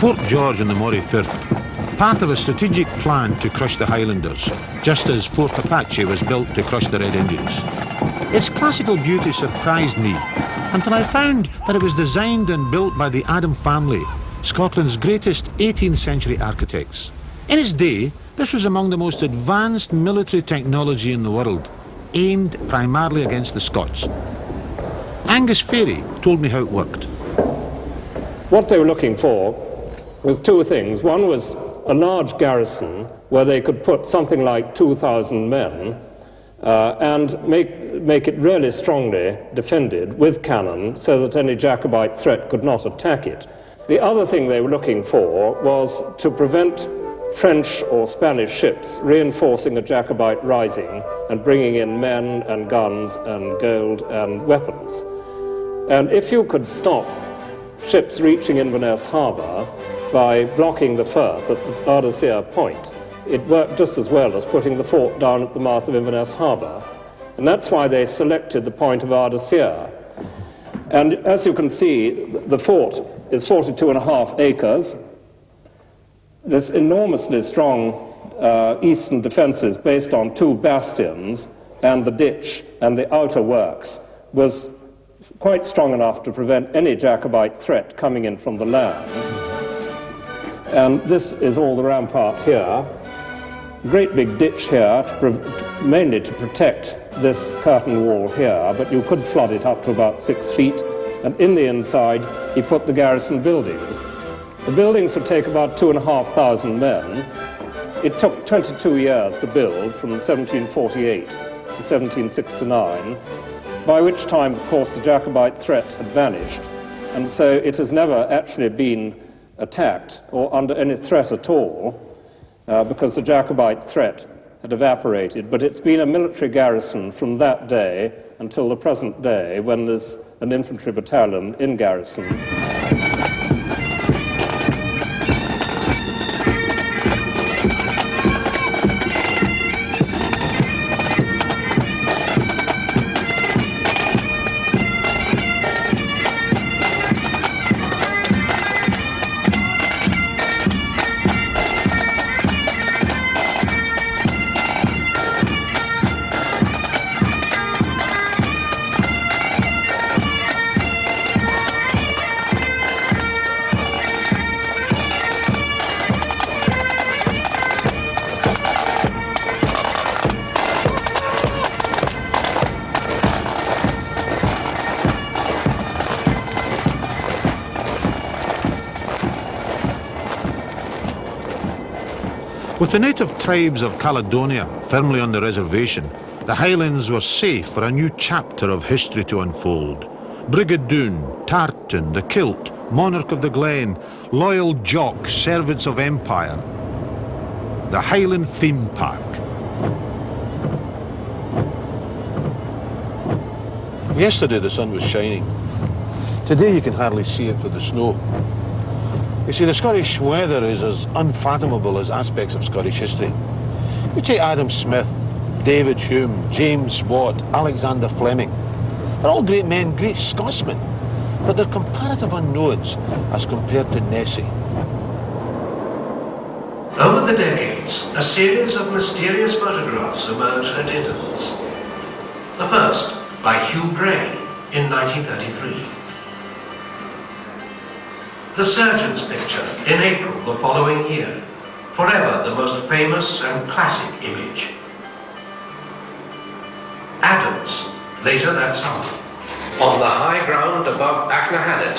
Fort George in the Moray Firth, part of a strategic plan to crush the Highlanders, just as Fort Apache was built to crush the Red Indians. Its classical beauty surprised me until I found that it was designed and built by the Adam family, Scotland's greatest 18th century architects. In its day, this was among the most advanced military technology in the world, aimed primarily against the Scots. Angus Ferry told me how it worked. What they were looking for was two things. One was a large garrison where they could put something like 2,000 men and make it really strongly defended with cannon so that any Jacobite threat could not attack it. The other thing they were looking for was to prevent French or Spanish ships reinforcing a Jacobite rising and bringing in men and guns and gold and weapons. And if you could stop ships reaching Inverness Harbour by blocking the Firth at the Ardashir Point, it worked just as well as putting the fort down at the mouth of Inverness Harbour. And that's why they selected the point of Ardashir. And as you can see, the fort is 42.5 acres. This enormously strong eastern defences based on two bastions and the ditch and the outer works was quite strong enough to prevent any Jacobite threat coming in from the land. And this is all the rampart here. Great big ditch here, mainly to protect this curtain wall here, but you could flood it up to about 6 feet. And in the inside, he put the garrison buildings. The buildings would take about 2,500 men. It took 22 years to build, from 1748 to 1769, by which time, of course, the Jacobite threat had vanished, and so it has never actually been attacked or under any threat at all, because the Jacobite threat had evaporated. But it's been a military garrison from that day until the present day, when there's an infantry battalion in garrison. With the native tribes of Caledonia firmly on the reservation, the Highlands were safe for a new chapter of history to unfold. Brigadoon, Tartan, the Kilt, Monarch of the Glen, loyal jock, servants of empire. The Highland Theme Park. Yesterday the sun was shining. Today you can hardly see it for the snow. You see, the Scottish weather is as unfathomable as aspects of Scottish history. You take Adam Smith, David Hume, James Watt, Alexander Fleming. They're all great men, great Scotsmen, but they're comparative unknowns as compared to Nessie. Over the decades, a series of mysterious photographs emerged at intervals. The first, by Hugh Gray in 1933. The surgeon's picture in April the following year, forever the most famous and classic image. Adams, later that summer. On the high ground above Achnahanet,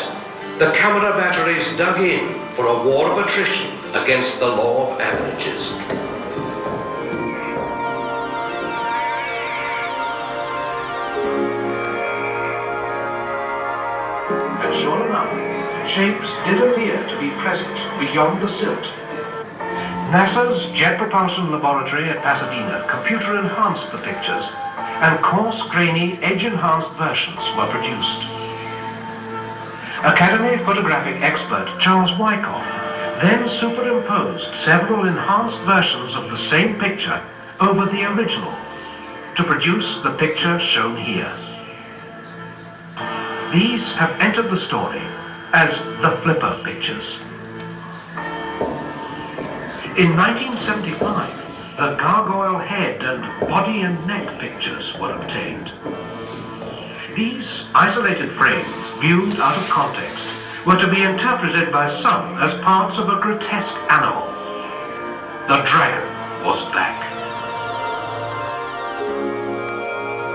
the camera batteries dug in for a war of attrition against the law of averages. And sure enough, shapes did appear to be present beyond the silt. NASA's Jet Propulsion Laboratory at Pasadena computer-enhanced the pictures, and coarse, grainy, edge-enhanced versions were produced. Academy photographic expert Charles Wyckoff then superimposed several enhanced versions of the same picture over the original to produce the picture shown here. These have entered the story as the Flipper pictures. In 1975, the gargoyle head and body and neck pictures were obtained. These isolated frames, viewed out of context, were to be interpreted by some as parts of a grotesque animal. The dragon was back.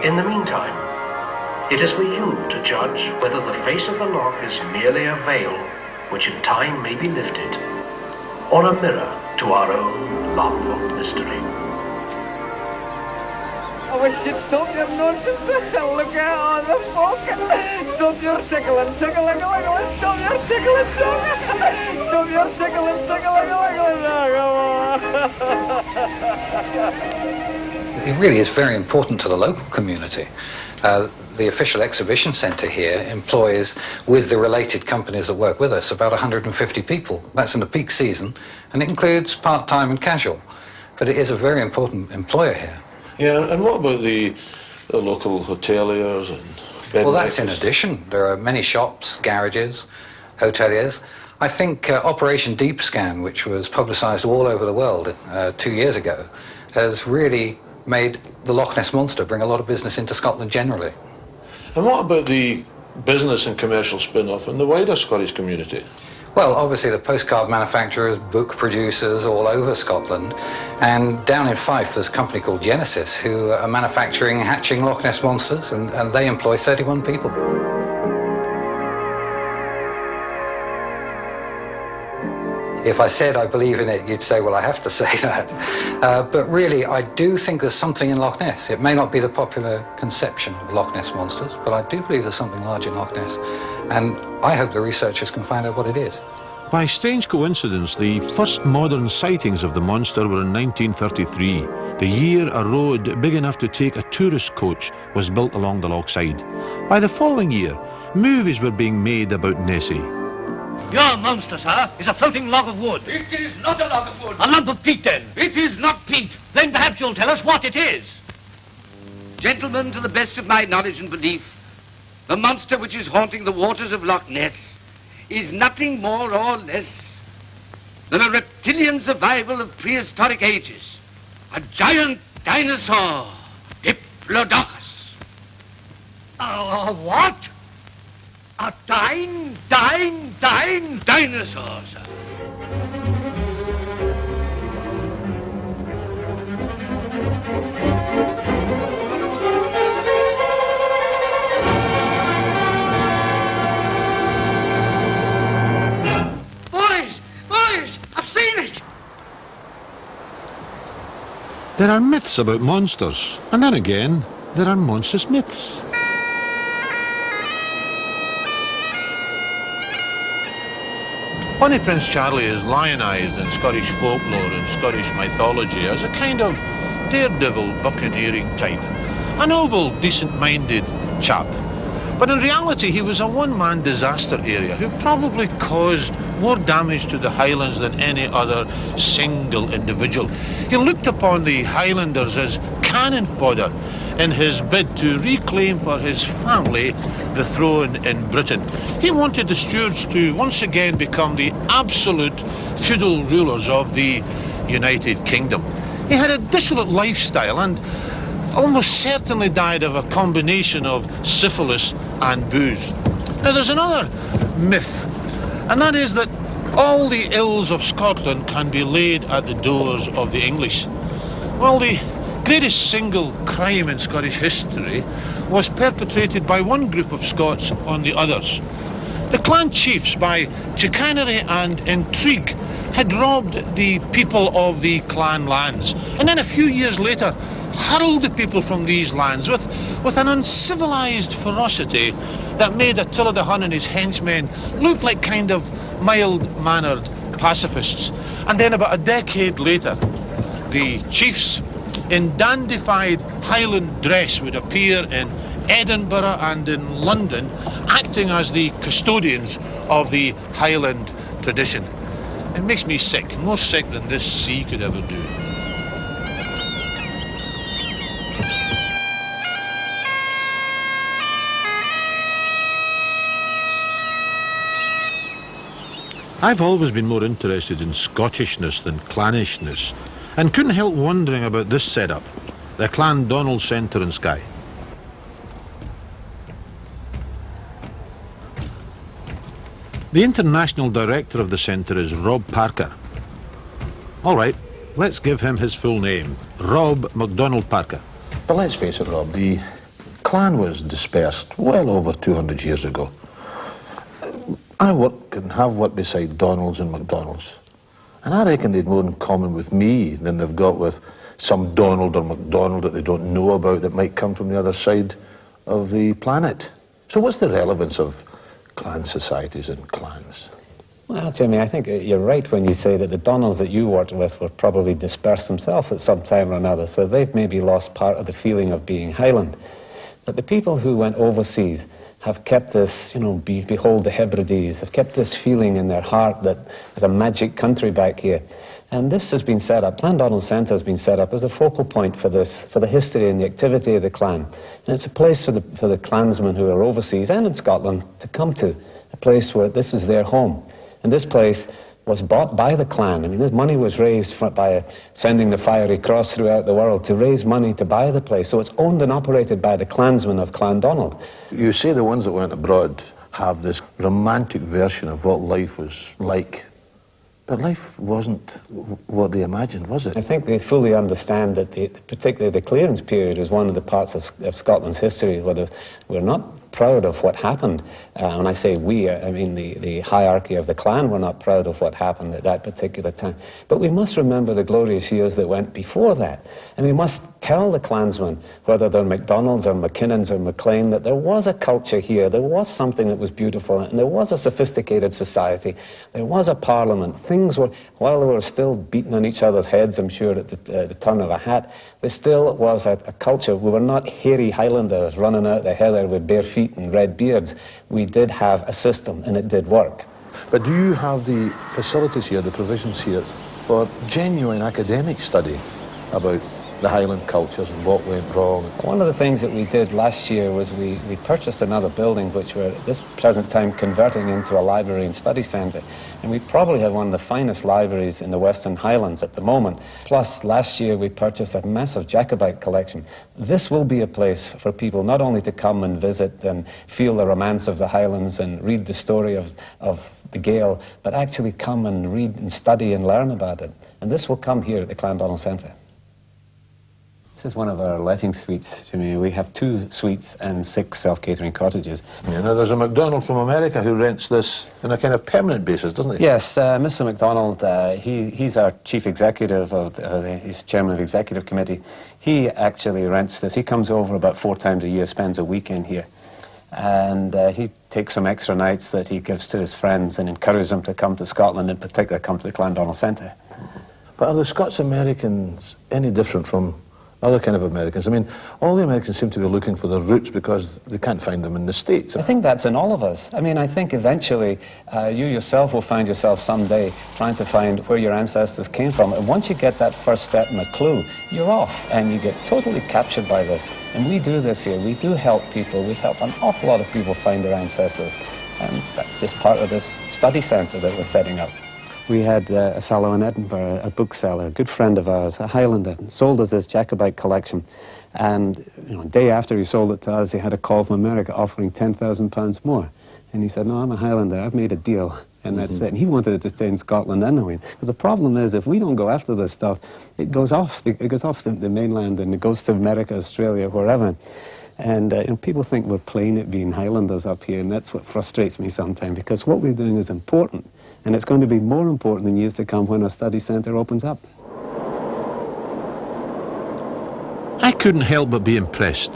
In the meantime, it is for you to judge whether the face of the loch is merely a veil which in time may be lifted, or a mirror to our own love of mystery. I wish you'd stop your nonsense and look out on the folk. Stop your tickling, tickling, tickling, stop your tickling, stop your tickling, tickling, It really is very important to the local community. The official exhibition centre here employs, with the related companies that work with us, about 150 people. That's in the peak season, and it includes part-time and casual. But it is a very important employer here. Yeah, and what about the local hoteliers and bed Well, that's in makers? addition. There are many shops, garages, hoteliers. I think Operation Deep Scan, which was publicised all over the world 2 years ago, has really made the Loch Ness Monster bring a lot of business into Scotland generally. And what about the business and commercial spin-off in the wider Scottish community? Well, obviously the postcard manufacturers, book producers all over Scotland, and down in Fife there's a company called Genesis who are manufacturing hatching Loch Ness Monsters, and they employ 31 people. If I said I believe in it, you'd say, well, I have to say that. But really, I do think there's something in Loch Ness. It may not be the popular conception of Loch Ness Monsters, but I do believe there's something large in Loch Ness. And I hope the researchers can find out what it is. By strange coincidence, the first modern sightings of the monster were in 1933, the year a road big enough to take a tourist coach was built along the loch side. By the following year, movies were being made about Nessie. Your monster, sir, is a floating log of wood. It is not a log of wood. A lump of peat, then. It is not peat. Then perhaps you'll tell us what it is. Gentlemen, to the best of my knowledge and belief, the monster which is haunting the waters of Loch Ness is nothing more or less than a reptilian survival of prehistoric ages. A giant dinosaur, Diplodocus. A what? A Dinosaur, sir. Boys, I've seen it. There are myths about monsters, and then again, there are monstrous myths. Bonnie Prince Charlie is lionised in Scottish folklore and Scottish mythology as a kind of daredevil, buccaneering type. A noble, decent-minded chap. But in reality, he was a one-man disaster area who probably caused more damage to the Highlands than any other single individual. He looked upon the Highlanders as cannon fodder in his bid to reclaim for his family the throne in Britain. He wanted the Stuarts to once again become the absolute feudal rulers of the United Kingdom. He had a dissolute lifestyle and almost certainly died of a combination of syphilis and booze. Now there's another myth, and that is that all the ills of Scotland can be laid at the doors of the English. Well, the greatest single crime in Scottish history was perpetrated by one group of Scots on the others. The clan chiefs, by chicanery and intrigue, had robbed the people of the clan lands, and then a few years later hurled the people from these lands with an uncivilised ferocity that made Attila the Hun and his henchmen look like kind of mild-mannered pacifists. And then about a decade later, the chiefs in dandified Highland dress would appear in Edinburgh and in London, acting as the custodians of the Highland tradition. It makes me sick, more sick than this sea could ever do. I've always been more interested in Scottishness than clannishness, and couldn't help wondering about this setup, the Clan Donald Centre in Skye. The international director of the centre is Rob Parker. All right, let's give him his full name, Rob MacDonald Parker. But let's face it, Rob, the clan was dispersed well over 200 years ago. I work and have worked beside Donalds and MacDonalds, and I reckon they'd more in common with me than they've got with some Donald or MacDonald that they don't know about that might come from the other side of the planet. So what's the relevance of clan societies and clans? Well, Jimmy, I think you're right when you say that the Donalds that you worked with were probably dispersed themselves at some time or another, so they've maybe lost part of the feeling of being Highland. But the people who went overseas have kept this, behold the Hebrides, have kept this feeling in their heart that there's a magic country back here. And this has been set up, Clan Donald Centre has been set up as a focal point for this, for the history and the activity of the clan. And it's a place for the clansmen who are overseas and in Scotland to come to, a place where this is their home. And this place was bought by the clan. I mean, this money was raised by sending the Fiery Cross throughout the world to raise money to buy the place. So it's owned and operated by the clansmen of Clan Donald. You say the ones that went abroad have this romantic version of what life was like. But life wasn't what they imagined, was it? I think they fully understand that particularly the clearance period is one of the parts of Scotland's history where we're not proud of what happened. When I say we, I mean the hierarchy of the clan were not proud of what happened at that particular time. But we must remember the glorious years that went before that. And we must tell the clansmen, whether they're MacDonalds or McKinnons or MacLean, that there was a culture here, there was something that was beautiful, and there was a sophisticated society, there was a parliament. Things were, while they were still beating on each other's heads, I'm sure, at the turn of a hat, there still was a culture. We were not hairy Highlanders running out the heather with bare feet and red beards. We did have a system, and it did work. But do you have the facilities here, the provisions here, for genuine academic study about the Highland cultures and what went wrong? One of the things that we did last year was we purchased another building which we're at this present time converting into a library and study centre. And we probably have one of the finest libraries in the Western Highlands at the moment. Plus, last year we purchased a massive Jacobite collection. This will be a place for people not only to come and visit and feel the romance of the Highlands and read the story of the Gael, but actually come and read and study and learn about it. And this will come here at the Clan Donald Centre. This is one of our letting suites, Jimmy. We have 2 suites and 6 self-catering cottages. You know, there's a MacDonald from America who rents this on a kind of permanent basis, doesn't he? Yes, Mr. MacDonald, he's our chief executive, he's chairman of the executive committee. He actually rents this. He comes over about 4 times a year, spends a weekend here. And he takes some extra nights that he gives to his friends and encourages them to come to Scotland, in particular come to the Clan Donald Centre. But are the Scots-Americans any different from other kind of Americans? I mean, all the Americans seem to be looking for their roots because they can't find them in the States. I think that's in all of us. I mean, I think eventually you yourself will find yourself someday trying to find where your ancestors came from. And once you get that first step and a clue, you're off and you get totally captured by this. And we do this here. We do help people. We've helped an awful lot of people find their ancestors. And that's just part of this study centre that we're setting up. We had a fellow in Edinburgh, a bookseller, a good friend of ours, a Highlander, sold us this Jacobite collection. And a day after he sold it to us, he had a call from America offering £10,000 more. And he said, no, I'm a Highlander, I've made a deal, and that's it. And he wanted it to stay in Scotland anyway. Because the problem is, if we don't go after this stuff, it goes off the mainland and it goes to America, Australia, wherever. And people think we're playing at being Highlanders up here, and that's what frustrates me sometimes, because what we're doing is important. And it's going to be more important in years to come when our study centre opens up. I couldn't help but be impressed.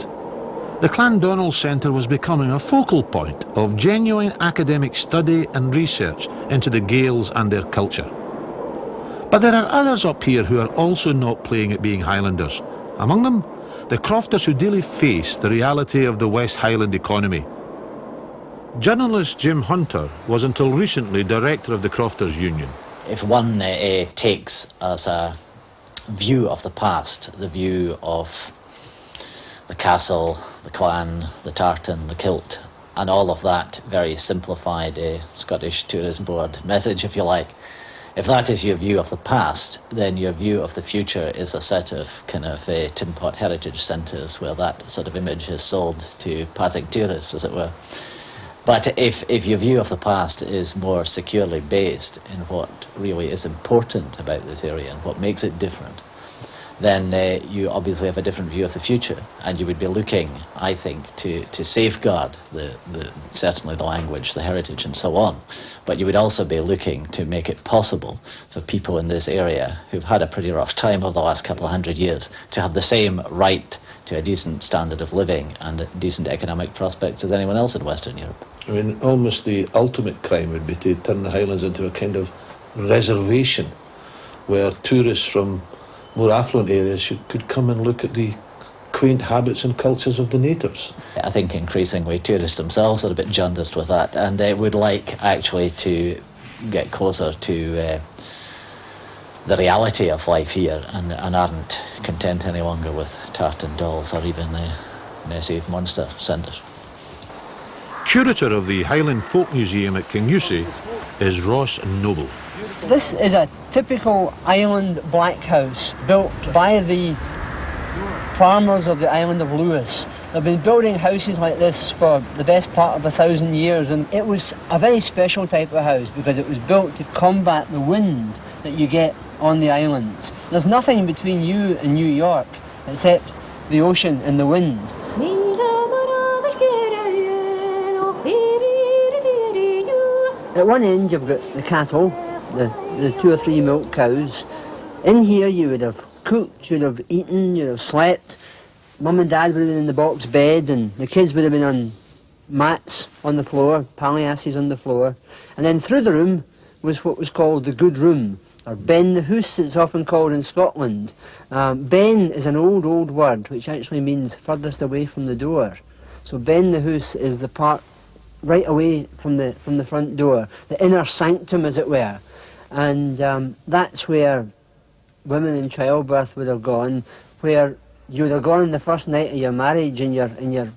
The Clan Donald Centre was becoming a focal point of genuine academic study and research into the Gaels and their culture. But there are others up here who are also not playing at being Highlanders. Among them, the crofters who daily face the reality of the West Highland economy. Journalist Jim Hunter was until recently director of the Crofters Union. If one takes as a view of the past, the view of the castle, the clan, the tartan, the kilt, And all of that very simplified Scottish Tourism Board message, if you like. If that is your view of the past, then your view of the future is a set of kind of tin pot heritage centres where that sort of image is sold to passing tourists, as it were. But if your view of the past is more securely based in what really is important about this area and what makes it different, then you obviously have a different view of the future, and you would be looking, I think, to safeguard certainly the language, the heritage, and so on. But you would also be looking to make it possible for people in this area who've had a pretty rough time over the last couple of 100 years to have the same right to a decent standard of living and decent economic prospects as anyone else in Western Europe. I mean, almost the ultimate crime would be to turn the Highlands into a kind of reservation where tourists from more affluent areas could come and look at the quaint habits and cultures of the natives. I think increasingly tourists themselves are a bit jaundiced with that, and would like actually to get closer to the reality of life here and aren't content any longer with tartan dolls or even Nessie monster centres. Curator of the Highland Folk Museum at Kingussie is Ross Noble. This is a typical island black house built by the farmers of the island of Lewis. They've been building houses like this for the best part of 1,000 years, and it was a very special type of house because it was built to combat the wind that you get on the islands. There's nothing between you and New York except the ocean and the wind. At one end you've got the cattle, the 2 or 3 milk cows. In here you would have cooked, you'd have eaten, you'd have slept. Mum and Dad would have been in the box bed and the kids would have been on mats on the floor, palliasses on the floor. And then through the room was what was called the good room, or ben the hoose, it's often called in Scotland. Ben is an old word which actually means furthest away from the door. So ben the hoose is the part right away from the front door, the inner sanctum as it were. And that's where women in childbirth would have gone, where you would have gone on the first night of your marriage in your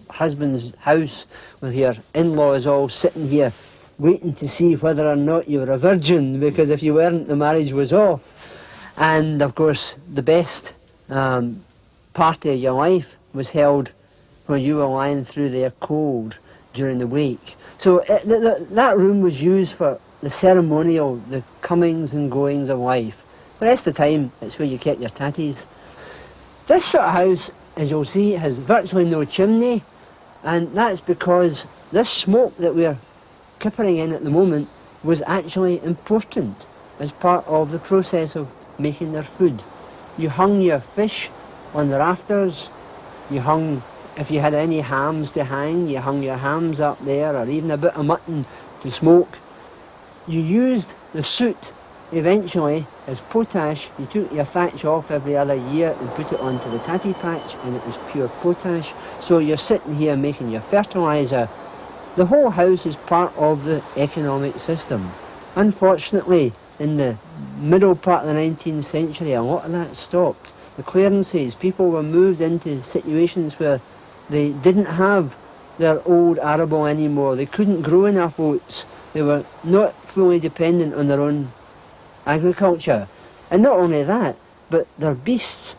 husband's house with your in-laws all sitting here waiting to see whether or not you were a virgin, because if you weren't, the marriage was off. And of course the best party of your life was held where you were lying through there cold during the wake. So that room was used for the ceremonial, the comings and goings of life. The rest of the time, it's where you kept your tatties. This sort of house, as you'll see, has virtually no chimney, and that's because this smoke that we're kippering in at the moment was actually important as part of the process of making their food. You hung your fish on the rafters, you hung, if you had any hams to hang, you hung your hams up there, or even a bit of mutton to smoke. You used the soot eventually as potash. You took your thatch off every other year and put it onto the tatty patch, and it was pure potash. So you're sitting here making your fertiliser. The whole house is part of the economic system. Unfortunately, in the middle part of the 19th century, a lot of that stopped. The clearances, people were moved into situations where they didn't have their old arable anymore. They couldn't grow enough oats. They were not fully dependent on their own agriculture. And not only that, but their beasts,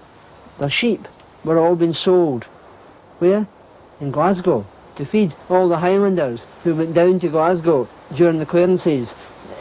their sheep, were all being sold. Where? In Glasgow, to feed all the Highlanders who went down to Glasgow during the clearances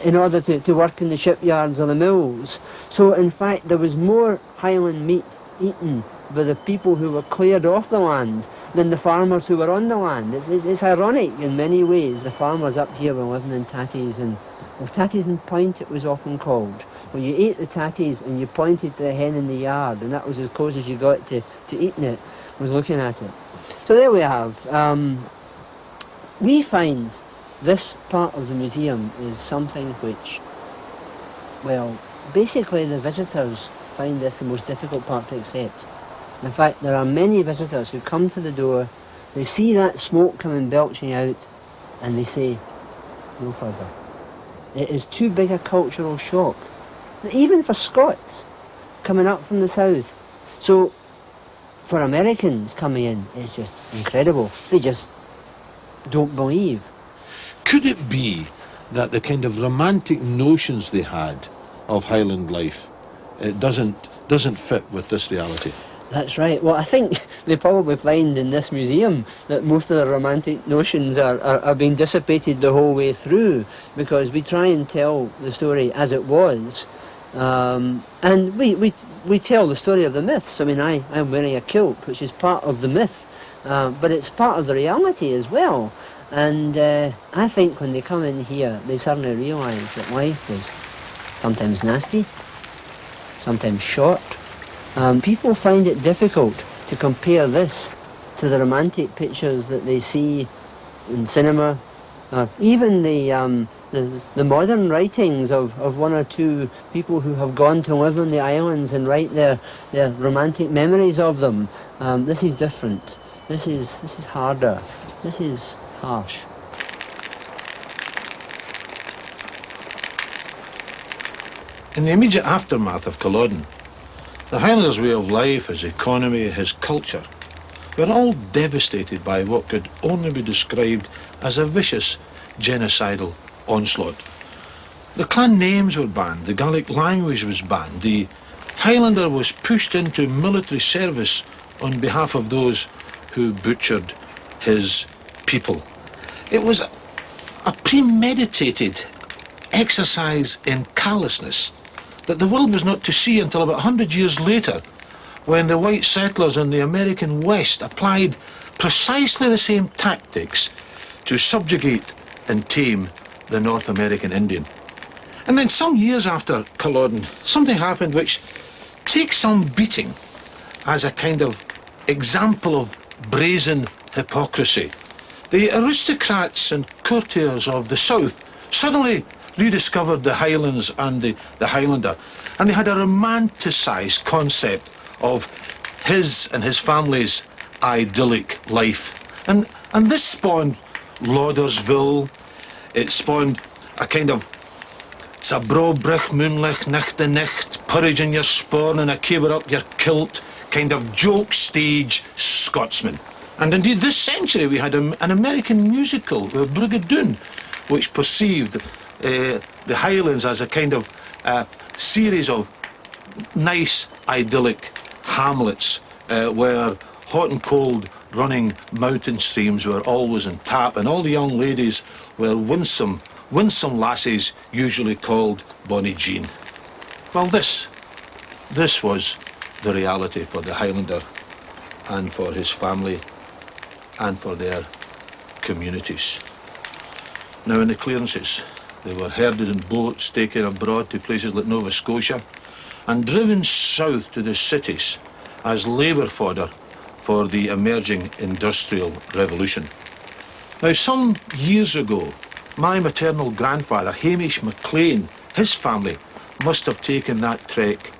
in order to work in the shipyards or the mills. So in fact there was more Highland meat eaten by the people who were cleared off the land than the farmers who were on the land. It's ironic in many ways. The farmers up here were living in tatties, and tatties and point it was often called. Well, you ate the tatties and you pointed to the hen in the yard, and that was as close as you got to eating it, was looking at it. So there we have. We find this part of the museum is something which, well, basically the visitors find this the most difficult part to accept. In fact, there are many visitors who come to the door, they see that smoke coming belching out, and they say, no further. It is too big a cultural shock, even for Scots coming up from the south. So for Americans coming in, it's just incredible. They just don't believe. Could it be that the kind of romantic notions they had of Highland life doesn't fit with this reality? That's right. Well, I think they probably find in this museum that most of the romantic notions are being dissipated the whole way through, because we try and tell the story as it was. And we tell the story of the myths. I mean, I'm wearing a kilt, which is part of the myth, but it's part of the reality as well. And I think when they come in here, they suddenly realise that life was sometimes nasty, sometimes short. People find it difficult to compare this to the romantic pictures that they see in cinema, even the modern writings of one or two people who have gone to live on the islands and write their romantic memories of them. This is different. This is harder. This is harsh. In the immediate aftermath of Culloden, the Highlanders' way of life, his economy, his culture, were all devastated by what could only be described as a vicious genocidal onslaught. The clan names were banned, the Gaelic language was banned, the Highlander was pushed into military service on behalf of those who butchered his people. It was a premeditated exercise in callousness that the world was not to see until about 100 years later, when the white settlers in the American West applied precisely the same tactics to subjugate and tame the North American Indian. And then some years after Culloden, something happened which takes some beating as a kind of example of brazen hypocrisy. The aristocrats and courtiers of the South suddenly rediscovered the Highlands and the Highlander, and they had a romanticised concept of his and his family's idyllic life. And this spawned Laudersville. It spawned a kind of "Sa brobrich moonlich nicht de nicht, porridge in your sporn and a caber up your kilt" kind of joke stage Scotsman. And indeed this century we had an American musical, Brigadoon, which perceived the Highlands as a kind of series of nice, idyllic hamlets where hot and cold running mountain streams were always on tap, and all the young ladies were winsome lassies, usually called Bonnie Jean. Well, this was the reality for the Highlander and for his family and for their communities. Now, in the clearances, they were herded in boats, taken abroad to places like Nova Scotia, and driven south to the cities as labour fodder for the emerging industrial revolution. Now, some years ago, my maternal grandfather, Hamish MacLean, his family must have taken that trek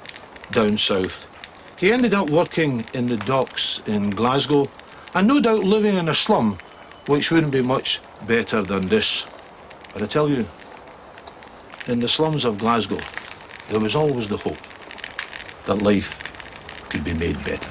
down south. He ended up working in the docks in Glasgow, and no doubt living in a slum, which wouldn't be much better than this. But I tell you, in the slums of Glasgow, there was always the hope that life could be made better.